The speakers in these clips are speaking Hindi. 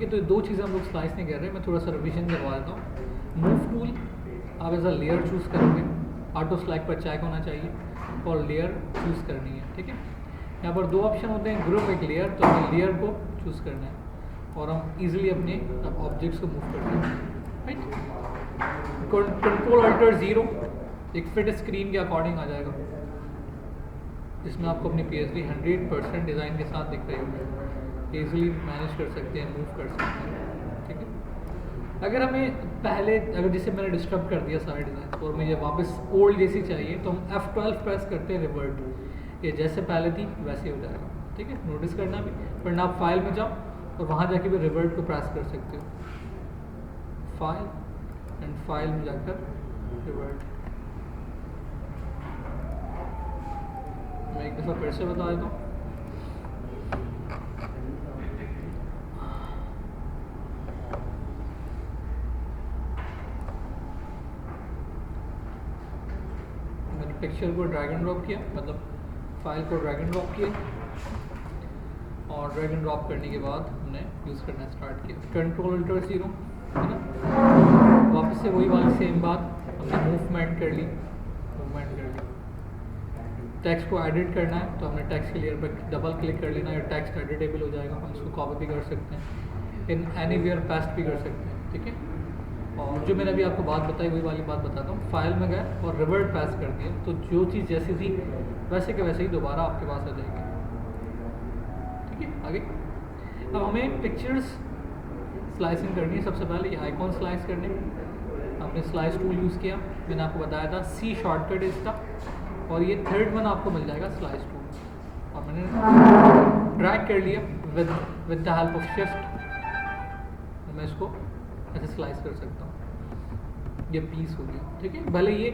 है, तो दो चीज़ें हम लोग स्लाइस नहीं कर रहे, मैं थोड़ा सा रिविजन करवा देता हूँ। मूव टूल आप एज अ लेयर चूज़ करोगे, ऑटो सेलेक्ट पर चेक होना चाहिए और लेयर चूज़ करनी है, ठीक है। यहाँ पर दो ऑप्शन होते हैं, ग्रुप एक लेयर, तो हमें लेयर को चूज़ करना है और हम इजीली अपने ऑब्जेक्ट्स को मूव कर सकते हैं, राइट। कंट्रोल अल्टर 0 एक फिट स्क्रीन के अकॉर्डिंग आ जाएगा, जिसमें आपको अपनी पीएचडी 100% डिज़ाइन के साथ दिख रही होगी, ईजिली मैनेज कर सकते हैं, मूव कर सकते हैं, ठीक है। अगर हमें पहले, अगर जैसे मैंने डिस्टर्ब कर दिया सारे डिज़ाइन और मुझे वापस ओल्ड जैसी चाहिए, तो हम F12 प्रेस करते हैं, रिवर्ट, ये जैसे पहले थी वैसे हो जाएगा, ठीक है। नोटिस करना भी, वरना आप फाइल में जाओ और वहाँ जाके भी रिवर्ट को प्रेस कर सकते हो, फाइल एंड फाइल में जाकर रिवर्ट। मैं एक दफ़ा फिर से बता देता हूँ। मैंने पिक्चर को ड्रैग एंड ड्रॉप किया, मतलब फाइल को ड्रैग एंड ड्रॉप किया और ड्रैग एंड ड्रॉप करने के बाद हमने यूज़ करना स्टार्ट किया। कंट्रोल अल्टर 0, है ना। वापस से वही वाली सेम बात, हमने मूवमेंट कर ली, टेक्स्ट को एडिट करना है तो हमने टेक्स्ट के लेयर पर डबल क्लिक कर लेना है, टेक्स्ट एडिटेबल हो जाएगा, हम इसको कॉपी भी कर सकते हैं, इन एनीवेयर पेस्ट भी कर सकते हैं, ठीक है। और जो मैंने अभी आपको बात बताई वही वाली बात बताता हूँ, फाइल में गए और रिवर्ट पेस्ट कर दिया, तो जो चीज़ जैसी थी वैसे के वैसे ही दोबारा आपके पास आ जाएगी, ठीक है। आगे अब हमें पिक्चर्स स्लाइसिंग करनी है। सबसे पहले ये आइकॉन स्लाइस करने, हमने स्लाइस टूल यूज़ किया, मैंने आपको बताया था C शॉर्टकट है इसका, और ये थर्ड वन आपको मिल जाएगा स्लाइस टूल, और मैंने ड्रैग कर लिया with the help of shift, मैं इसको ऐसे स्लाइस कर सकता हूँ, ये पीस हो गया, ठीक है। भले ये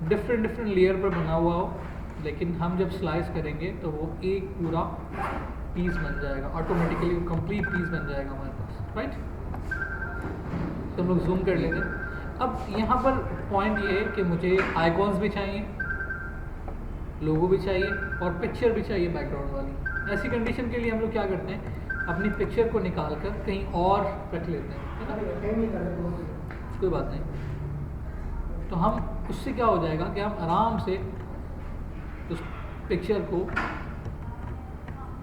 डिफरेंट लेयर पर बना हुआ हो, लेकिन हम जब स्लाइस करेंगे तो वो एक पूरा पीस बन जाएगा, ऑटोमेटिकली वो कंप्लीट पीस बन जाएगा हमारे पास, राइट। तो हम लोग जूम कर लेते हैं। अब यहाँ पर पॉइंट ये है कि मुझे आइकॉन्स भी चाहिए, लोगो भी चाहिए और पिक्चर भी चाहिए बैकग्राउंड वाली। ऐसी कंडीशन के लिए हम लोग क्या करते हैं, अपनी पिक्चर को निकाल कर कहीं और रख लेते हैं, कोई बात नहीं। तो हम उससे क्या हो जाएगा कि हम आराम से उस पिक्चर को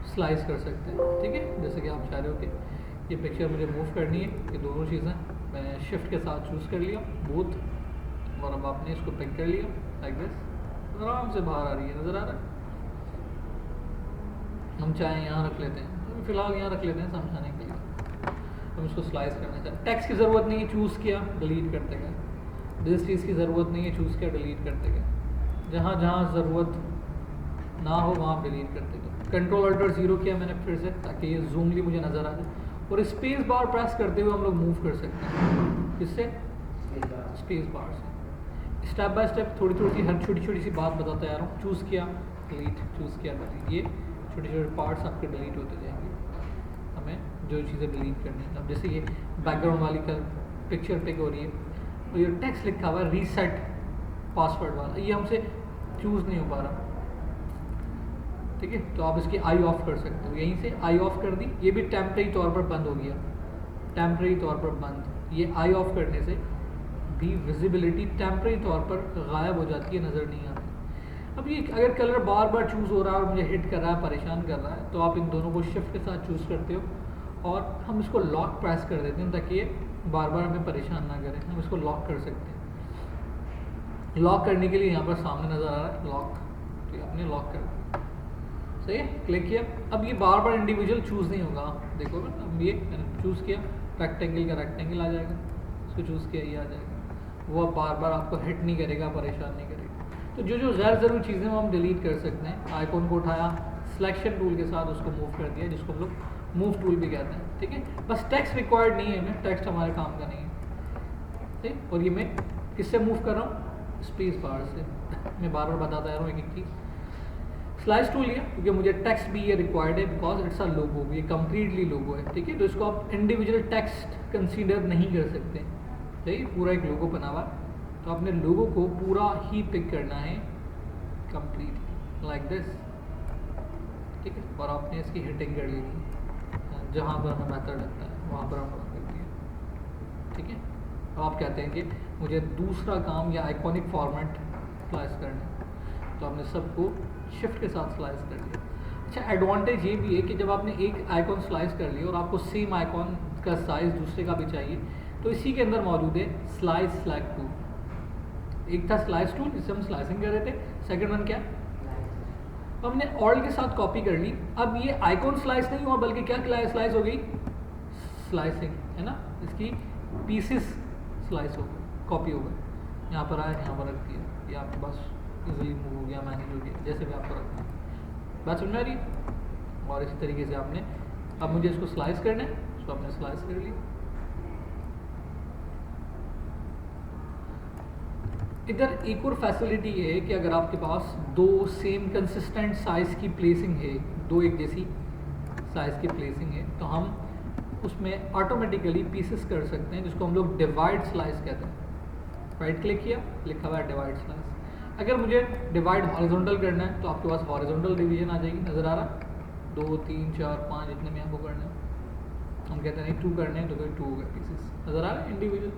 स्लाइस कर सकते हैं, ठीक है। जैसे कि आप चाह रहे हो कि ये पिक्चर मुझे मूव करनी है, ये दोनों चीज़ें मैंने शिफ्ट के साथ चूज़ कर लिया बोथ, और अब आपने इसको पिक कर लिया लाइक दिस, आराम से बाहर आ रही है, नज़र आ रहा है। हम चाहें यहाँ रख लेते हैं, फिलहाल यहाँ रख लेते हैं समझाने के लिए। हम इसको स्लाइस करना चाहते हैं, टेक्स्ट की ज़रूरत नहीं है, चूज़ किया डिलीट करते गए, जिस चीज़ की ज़रूरत नहीं है चूज़ किया डिलीट करते गए, जहाँ जहाँ ज़रूरत ना हो वहाँ डिलीट करते गए। कंट्रोल अल्टर 0 किया मैंने फिर से, ताकि ये जूमली मुझे नज़र आ जाए, और स्पेस बार प्रेस करते हुए हम लोग मूव कर सकते हैं, किससे, स्पेस बार से। स्टेप बाय स्टेप थोड़ी सी हर छोटी सी बात बताता जा रहा हूँ। चूज़ किया डिलीट, चूज़ किया डिलीट, ये छोटे पार्ट्स आपके डिलीट होते जाएंगे, हमें जो चीज़ें डिलीट करनी है। अब जैसे ये बैकग्राउंड वाली का पिक्चर पिक हो रही है और ये टेक्स्ट लिखा हुआ है रीसेट पासवर्ड वाला, ये हमसे चूज़ नहीं हो पा रहा, ठीक है। तो आप इसकी आई ऑफ कर सकते हो, यहीं से आई ऑफ कर दी, ये भी टेम्परेरी तौर पर बंद हो गया, टेम्परेरी तौर पर बंद। ये आई ऑफ करने से भी विजिबिलिटी टेम्परेरी तौर पर गायब हो जाती है, नज़र नहीं आती। अब ये अगर कलर बार बार चूज़ हो रहा है और मुझे हिट कर रहा है, परेशान कर रहा है, तो आप इन दोनों को शिफ्ट के साथ चूज़ करते हो और हम इसको लॉक प्रेस कर देते हैं, ताकि ये बार बार हमें परेशान ना करें। हम इसको लॉक कर सकते हैं। लॉक करने के लिए यहाँ पर सामने नज़र आ रहा है लॉक, तो आपने लॉक कर दिया, सही है, क्लिक किया। अब ये बार बार इंडिविजुअल चूज़ नहीं होगा, देखो अब ये मैंने चूज़ किया, रेक्टेंगल का रेक्टेंगल आ जाएगा, इसको चूज़ किया ये आ जाएगा, वो अब बार बार आपको हिट नहीं करेगा, परेशान नहीं करेगा। तो जो गैर ज़रूरी चीज़ें वो हम डिलीट कर सकते हैं। आइकॉन को उठाया, सिलेक्शन टूल के साथ उसको मूव कर दिया, जिसको हम लोग मूव टूल भी कहते हैं, ठीक है। बस टेक्स्ट रिक्वायर्ड नहीं है, हमें टेक्स्ट हमारे काम का नहीं है, ठीक। और ये मैं किससे मूव कर रहा हूँ, स्पेस बार से। मैं बार बार बताता जा रहा हूँ एक चीज़। स्लाइस टूल लिया क्योंकि मुझे टेक्स्ट भी ये रिक्वायर्ड है, बिकॉज इट्स अ लोगो, ये कम्प्लीटली लोगो है, ठीक है। तो इसको आप इंडिविजुअल टेक्स्ट कंसीडर नहीं कर सकते, सही, पूरा एक लोगो बना हुआ, तो आपने लोगो को पूरा ही पिक करना है कंप्लीटली लाइक दिस, ठीक है। और आपने इसकी हिटिंग कर लेनी है जहाँ पर हमें मेथड लगता है, वहाँ पर हमने कर दिया। ठीक है, अब आप कहते हैं कि मुझे दूसरा काम या आइकॉनिक फॉर्मेट स्लाइस करना है, तो हमने सबको शिफ्ट के साथ स्लाइस कर लिया। अच्छा, एडवांटेज ये भी है कि जब आपने एक आइकॉन स्लाइस कर लिया और आपको सेम आइकॉन का साइज दूसरे का भी चाहिए, तो इसी के अंदर मौजूद है स्लाइस सेलेक्ट टूल। एक था स्लाइस टूल जिससे हम स्लाइसिंग कर रहे थे, सेकंड वन क्या, हमने ऑल्ट के साथ कॉपी कर ली। अब ये आइकॉन स्लाइस नहीं हुआ बल्कि क्या स्लाइस हो गई, स्लाइसिंग, है ना, इसकी पीसेस स्लाइस हो गए, कॉपी हो गए। यहाँ पर आया, यहाँ पर रख दिया, ये आपके पास इजीली मूव हो गया, मैनेज हो गया, जैसे भी आपको रखना है। बात समझ में आ रही है? और इसी तरीके से आपने, अब मुझे इसको स्लाइस करना है, इसको आपने स्लाइस कर लिया। इधर एक और फैसिलिटी ये है कि अगर आपके पास दो सेम कंसिस्टेंट साइज की प्लेसिंग है, दो एक जैसी साइज की प्लेसिंग है, तो हम उसमें ऑटोमेटिकली पीसेस कर सकते हैं, जिसको हम लोग डिवाइड स्लाइस कहते हैं। राइट क्लिक किया, लिखा हुआ है डिवाइड स्लाइस। अगर मुझे डिवाइड हॉरिजॉन्टल करना है तो आपके पास हॉरिजॉन्टल डिवीजन आ जाएगी, नज़र आ रहा, 2 3 4 5 जितने में आपको करना है। हम कहते हैं नहीं 2 करने हैं तो फिर 2 हो गए पीसेस, नज़र आ रहा है इंडिविजुअल।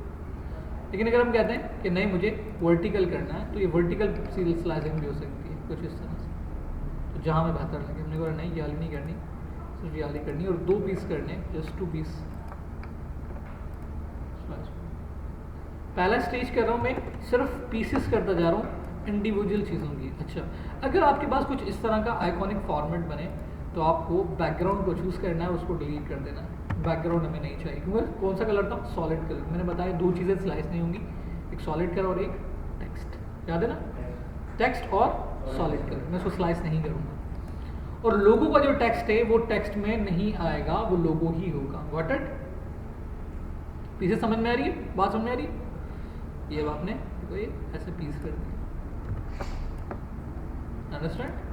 लेकिन अगर हम कहते हैं कि नहीं मुझे वर्टिकल करना है, तो ये वर्टिकल स्लाइसिंग भी हो सकती है कुछ इस तरह से, तो जहाँ में बेहतर लगे। हमने कहा नहीं, ये वाली नहीं करनी, सिर्फ ये वाली करनी, और 2 पीस करने, जस्ट 2 पीस। पहला स्टेज कर रहा हूँ मैं, सिर्फ पीसेस करता जा रहा हूँ इंडिविजुअल चीज़ों की। अच्छा, अगर आपके पास कुछ इस तरह का आइकॉनिक फॉर्मेट बने तो आपको बैकग्राउंड को चूज़ करना है, उसको डिलीट कर देना है। बैकग्राउंड हमें नहीं चाहिए, क्योंकि कौन सा कलर था, सॉलिड कलर। मैंने बताया 2 चीज़ें स्लाइस नहीं होंगी, एक सॉलिड कलर और एक टेक्स्ट, याद है ना, टेक्स्ट और सॉलिड कलर। मैं उसको स्लाइस नहीं करूँगा, और लोगो का जो टेक्स्ट है वो टेक्स्ट में नहीं आएगा, वो लोगो ही होगा। Got it? पीछे समझ में आ रही है, बात समझ में आ रही है? ये अब आपने ये ऐसे पीस कर दिया, अंडरस्टैंड?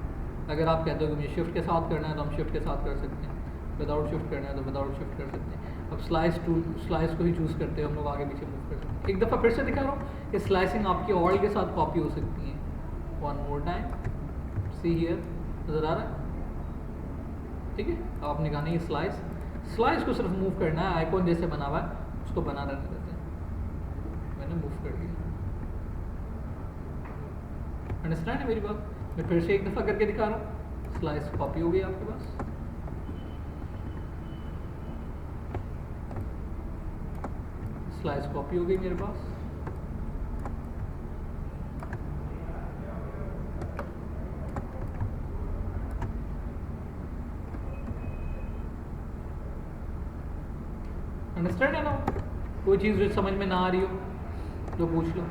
अगर आप कहते हो कि मुझे शिफ्ट के साथ करना है तो हम शिफ्ट के साथ कर सकते हैं, विदाउट शिफ्ट करना है तो विदाउट शिफ्ट कर सकते हैं। अब स्लाइस टूल, स्लाइस को ही चूज़ करते हैं हम लोग, आगे पीछे मूव कर सकते हैं। एक दफ़ा फिर से दिखा रहा हूँ कि स्लाइसिंग आपकी ऑल के साथ कॉपी हो सकती है। One more time, see here, नज़र आ रहा है? ठीक है, अब आपने कहा नहीं स्लाइस, स्लाइस को सिर्फ मूव करना है, आइकॉन जैसे बना हुआ है उसको बना रहने देते हैं। मैंने मूव कर दिया, अंडरस्टैंड है मेरी बात? मैं फिर से एक दफ़ा करके दिखा रहा हूँ। स्लाइस कॉपी हो गई आपके पास, स्लाइस कॉपी हो गई मेरे पास। अंडरस्टैंड है ना? कोई चीज़ जो समझ में ना आ रही हो तो पूछ लो।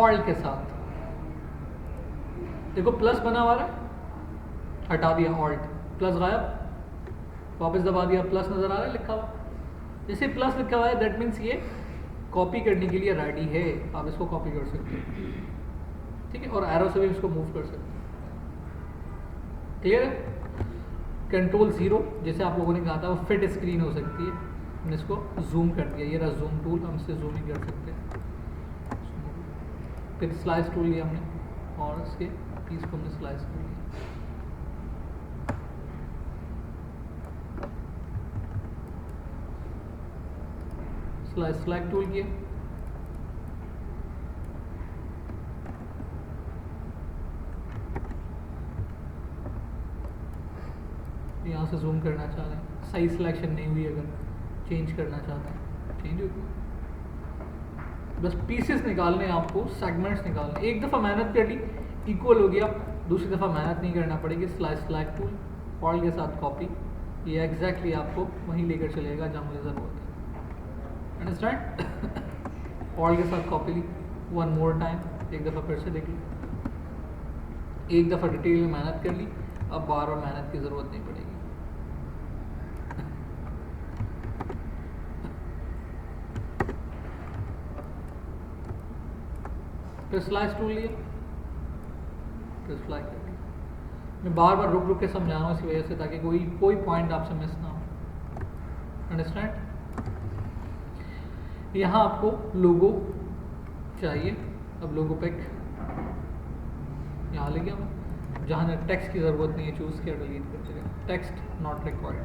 ऑल्ट के साथ देखो प्लस बना हुआ है, हटा दिया ऑल्ट, प्लस गायब, वापस दबा दिया, प्लस नज़र आ रहा है लिखा हुआ। जैसे प्लस लिखा हुआ है दैट मीन्स ये कॉपी करने के लिए रेडी है, आप इसको कॉपी कर सकते हैं। ठीक है, और एरो से भी इसको मूव कर सकते हैं। क्लियर है? कंट्रोल 0 जैसे आप लोगों ने कहा था वो फिट स्क्रीन हो सकती है, हमने इसको जूम कर दिया, ये रहा जूम टूल, हम इससे जूमिंग कर सकते हैं। फिर स्लाइस टूल लिया हमने और इसके पीस को हमने स्लाइस कर लिया। स्लाइस सेलेक्ट टूल किया, यहाँ से जूम करना चाह रहे हैं, साइज सिलेक्शन नहीं हुई, अगर चेंज करना चाहते हैं चेंज होगी। बस पीसेस निकालने हैं आपको, सेगमेंट्स निकालने। एक दफ़ा मेहनत कर ली, इक्वल हो गया, दूसरी दफ़ा मेहनत नहीं करना पड़ेगी। स्लाइस सेलेक्ट टूल, ऑल के साथ कॉपी, ये एग्जैक्टली आपको वहीं लेकर चलेगा जहाँ मुझे ज़रूरत है। अंडरस्टैंड? ऑल के साथ कॉपी ली, वन मोर टाइम, एक दफ़ा फिर से देख ली, एक दफ़ा डिटेल में मेहनत कर ली, अब बार बार मेहनत की ज़रूरत नहीं पड़ेगी। फिर स्लाइस टूल लिया, फिर स्लाइस कर लिया। मैं बार बार रुक रुक के समझा रहा हूँ इसी वजह से, ताकि कोई पॉइंट आपसे मिस ना हो। अंडरस्टैंड? यहाँ आपको लोगो चाहिए, अब लोगो पिक यहाँ ले गया मैं, जहाँ टेक्स्ट की ज़रूरत नहीं है, चूज़ किया, डिलीट कर दिया, टेक्स्ट नॉट रिक्वायर्ड।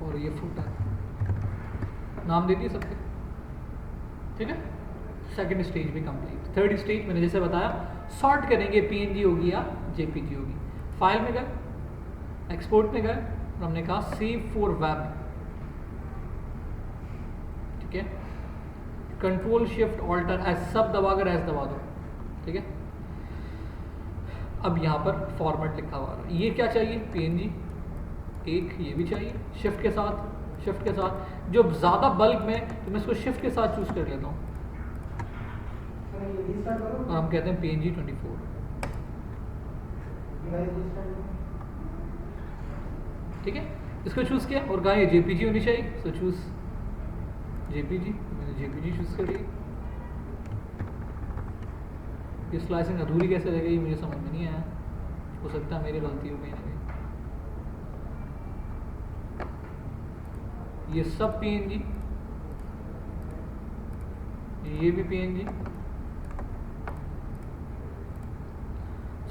और ये फुटर, नाम दे दिए सबके, ठीक है। सेकंड स्टेज भी कंप्लीट। थर्ड स्टेज मैंने जैसे बताया, सॉर्ट करेंगे, पीएनजी होगी या जेपीजी होगी। फाइल में गए, एक्सपोर्ट में गए और हमने कहा सेव फॉर वेब, ठीक है। कंट्रोल शिफ्ट ऑल्टर एस सब दबाकर एस दबा दो, ठीक है। अब यहाँ पर फॉर्मेट लिखा हुआ है, ये क्या चाहिए, पीएनजी एक, ये भी चाहिए शिफ्ट के साथ, शिफ्ट के साथ। जो ज़्यादा बल्क में तो मैं इसको शिफ्ट के साथ चूज़ कर लेता हूँ और हम कहते हैं पीएनजी 24, ठीक है। इसको चूज़ किया और कहा ये जेपीजी होनी चाहिए, तो चूज़ जेपीजी, मैंने जेपीजी चूज़ कर लिया। ये स्लाइसिंग अधूरी कैसे रह गई मुझे समझ में नहीं आया, हो सकता है मेरी गलती हो कहीं ना कहीं। ये सब पीएनजी, ये भी पीएनजी,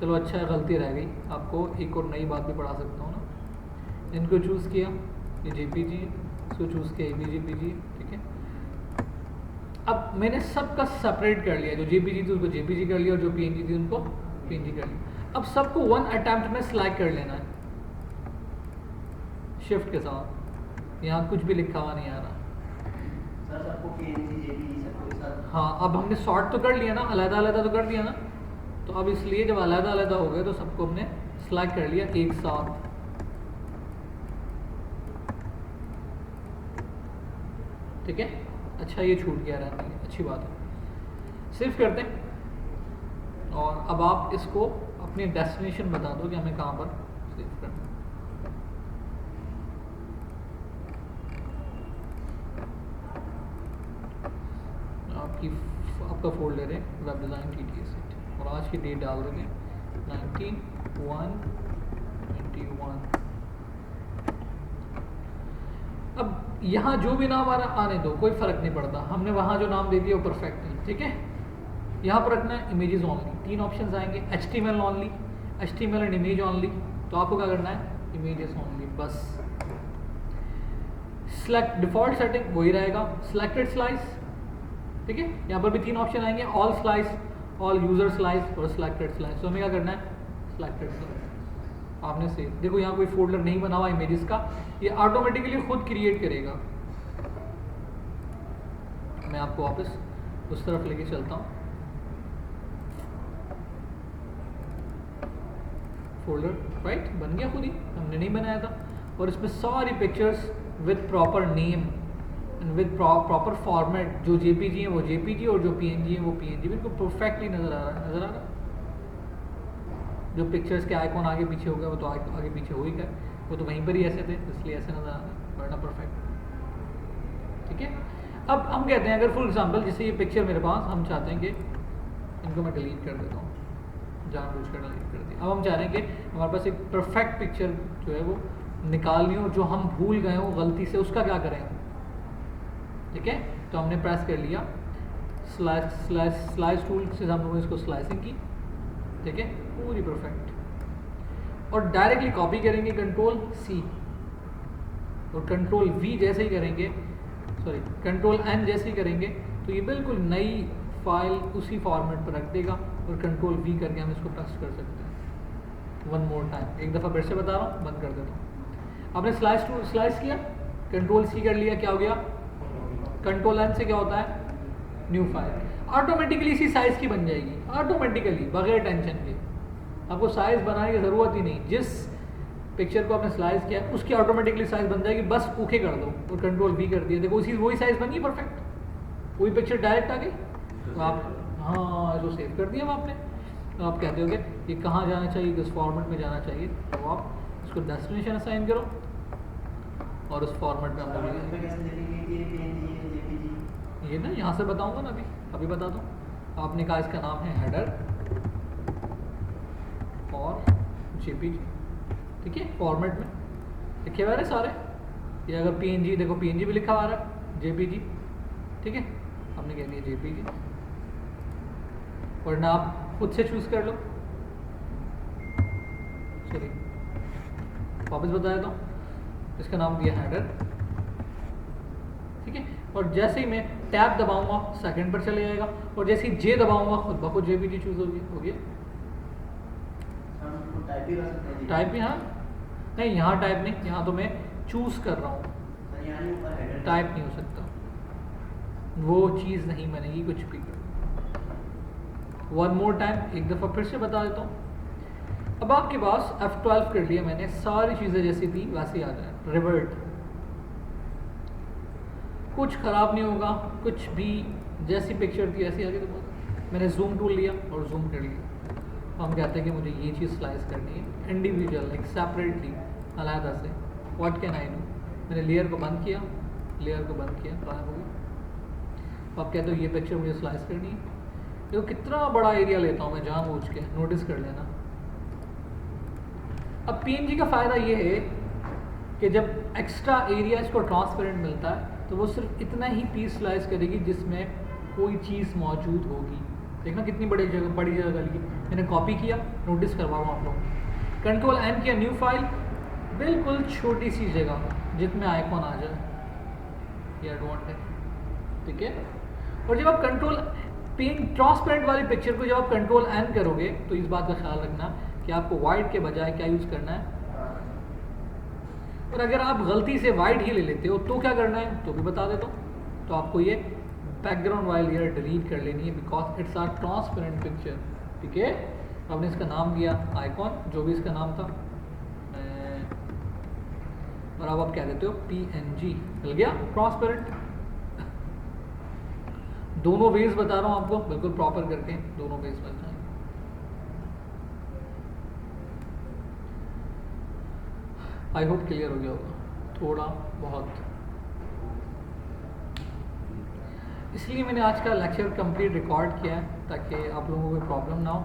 चलो अच्छा है, गलती रह गई। आपको एक और नई बात भी पढ़ा सकता हूँ ना। इनको चूज़ किया, ये जेपीजी, इसको चूज़ किया, ये भी जेपीजी, ठीक है। अब मैंने सबका सेपरेट कर लिया, जो जेपीजी थी उनको जेपीजी कर लिया और जो पीएनजी थी उनको पीएनजी कर लिया। अब सबको वन अटेम्प्ट में सिलेक्ट कर लेना है शिफ्ट के साथ। यहाँ कुछ भी लिखा हुआ नहीं आ रहा सर, सबको पीएनजी जेपीजी सबको एक साथ। हाँ, अब हमने सॉर्ट तो कर लिया ना, अलग अलग तो कर दिया ना, तो अब इसलिए जब अलग अलग हो गए तो सबको हमने सिलेक्ट कर लिया एक साथ, ठीक है। अच्छा, ये छूट गया रहने की, अच्छी बात है। सेव करते हैं और अब आप इसको अपनी डेस्टिनेशन बता दो कि हमें कहाँ पर सेव करना है। आपका फोल्डर है वेब डिज़ाइन TTS और आज की डेट डाल देंगे 19/1/21। अब यहाँ जो भी नाम आ रहा आने दो, कोई फ़र्क नहीं पड़ता, हमने वहाँ जो नाम दे दिया वो परफेक्ट है, ठीक है। यहाँ पर रखना है इमेजेस ओनली, 3 ऑप्शंस आएंगे, HTML only, HTML and image only. तो आपको क्या करना है, इमेजेस ओनली बस। सेलेक्ट डिफ़ॉल्ट सेटिंग वही रहेगा, सिलेक्टेड स्लाइस, ठीक है। यहाँ पर भी 3 ऑप्शन आएंगे, all slice, all user slice और सिलेक्टेड स्लाइस। तो हमें क्या करना है, सिलेक्टेड स्लाइस। आपने से देखो यहाँ कोई फोल्डर नहीं बना हुआ इमेजेस का, ये ऑटोमेटिकली खुद क्रिएट करेगा। मैं आपको वापस उस तरफ लेके चलता हूँ। फोल्डर राइट बन गया खुद ही, हमने नहीं बनाया था। और इसमें सारी pictures with proper name and with proper format, जो जेपीजी है वो जेपीजी और जो पीएनजी है वो पीएनजी, बिल्कुल परफेक्टली नज़र आ रहा है, नज़र आ रहा है। जो पिक्चर्स के आइकॉन आगे पीछे हो गया वो तो आगे पीछे हो ही गए, वो तो वहीं पर ही ऐसे थे इसलिए ऐसे नज़र आ रहा है, वरना परफेक्ट, ठीक है। अब हम कहते हैं अगर फॉर एग्जांपल जैसे ये पिक्चर मेरे पास, हम चाहते हैं कि इनको मैं डिलीट कर देता हूँ, जानबूझकर डिलीट कर दिया। अब हम चाह रहे हैं कि हमारे पास एक परफेक्ट पिक्चर जो है वो निकालनी हो, जो हम भूल गए हो गलती से, उसका क्या करें, ठीक है। तो हमने प्रेस कर लिया स्लाइस टूल से, हम लोगों ने इसको स्लाइसिंग की, ठीक है, पूरी परफेक्ट। और डायरेक्टली कॉपी करेंगे Ctrl+C और Ctrl+V जैसे ही करेंगे, सॉरी Ctrl+N जैसे ही करेंगे तो ये बिल्कुल नई फाइल उसी फॉर्मेट पर रख देगा। और Ctrl+V करके हम इसको पेस्ट कर सकते हैं। वन मोर टाइम, एक दफ़ा फिर से बता रहा हूँ, बंद कर देता हूँ। आपने स्लाइस किया, Ctrl+C कर लिया, क्या हो गया, Ctrl+N से क्या होता है, न्यू फाइल ऑटोमेटिकली इसी साइज़ की बन जाएगी, ऑटोमेटिकली बगैर टेंशन के। आपको साइज़ बनाने की ज़रूरत ही नहीं, जिस पिक्चर को आपने स्लाइस किया उसकी ऑटोमेटिकली साइज़ बन जाएगी, बस ओके कर दो और Ctrl+V कर दिया, देखो उसी वही साइज़ बनी परफेक्ट, वही पिक्चर डायरेक्ट आ गई। तो आप हाँ इसको सेव कर दिया आपने। तो आप कहते होगे ये कहाँ जाना चाहिए, किस फॉर्मेट में जाना चाहिए, तो आप इसको डेस्टिनेशन असाइन करो और उस फॉर्मेट में हम ये ना यहाँ से बताऊँगा ना, अभी बता दूँ। आपने कहा इसका नाम है हेडर और जेपीजी, ठीक है, फॉर्मेट में लिखे हुए सारे। ये अगर पीएनजी, देखो पीएनजी भी लिखा हुआ है, जेपीजी, ठीक है, हमने कह दिया जेपीजी, वरना आप खुद से चूज कर लो। चलिए वापस बता देता हूँ, इसका नाम दिया हेडर, ठीक है। और जैसे ही मैं टैब दबाऊंगा सेकंड पर चले जाएगा, और जैसे ही जे दबाऊंगा खुद ब खुद जेपीजी चूज हो गया। हम उसको टाइप भी कर सकते हैं। टाइप भी, हाँ नहीं यहाँ टाइप नहीं, यहाँ तो मैं चूज कर रहा हूँ, सर यहाँ नहीं ऊपर हेडर टाइप नहीं हो सकता, वो चीज़ नहीं बनेगी कुछ भी। वन मोर टाइम, एक दफ़ा फिर से बता देता हूँ। अब आपके पास F12 कर लिया मैंने, सारी चीज़ें जैसी थी वैसे आ जाए, रिवर्ट, कुछ ख़राब नहीं होगा, कुछ भी जैसी पिक्चर थी ऐसी आ गई। तो मैंने जूम टूल लिया और जूम कर लिया। हम कहते हैं कि मुझे ये चीज़ स्लाइस करनी है इंडिविजुअल, लाइक सेपरेटली, अलहदा से। व्हाट कैन आई डू, मैंने लेयर को बंद किया, लेयर को बंद किया, गायब हो गया। आप कहते हो ये पिक्चर मुझे स्लाइस करनी है, देखो कितना बड़ा एरिया लेता हूँ मैं जानबूझ के, नोटिस कर लेना। अब PNG का फ़ायदा ये है कि जब एक्स्ट्रा एरिया इसको ट्रांसपेरेंट मिलता है तो वो सिर्फ इतना ही पीस स्लाइस करेगी जिसमें कोई चीज़ मौजूद होगी। देखना कितनी बड़ी जगह डाली, मैंने कॉपी किया, नोटिस करवा रहा हूँ आप लोग। कंट्रोल N किया, न्यू फाइल, बिल्कुल छोटी सी जगह जितने आइकॉन आ जाए, ये डोंट है, ठीक है। और जब आप कंट्रोल ट्रांसपेरेंट वाली पिक्चर को जब आप कंट्रोल N करोगे तो इस बात का ख्याल रखना कि आपको वाइट के बजाय क्या यूज़ करना है। और अगर आप गलती से वाइट ही ले लेते हो तो क्या करना है तो भी बता देता हूँ। तो आपको ये बैकग्राउंड वाली लेयर डिलीट कर लेनी है, because it's are transparent picture, ठीक है। आपने इसका नाम दिया आइकॉन, जो भी इसका नाम था, और अब आप क्या देते हो PNG, मिल गया ट्रांसपेरेंट। दोनों वेज बता रहा हूँ आपको, बिल्कुल प्रॉपर करके दोनों वेज बन जाए। आई होप क्लियर हो गया होगा थोड़ा बहुत। इसलिए मैंने आज का लेक्चर कंप्लीट रिकॉर्ड किया है ताकि आप लोगों को कोई प्रॉब्लम ना हो।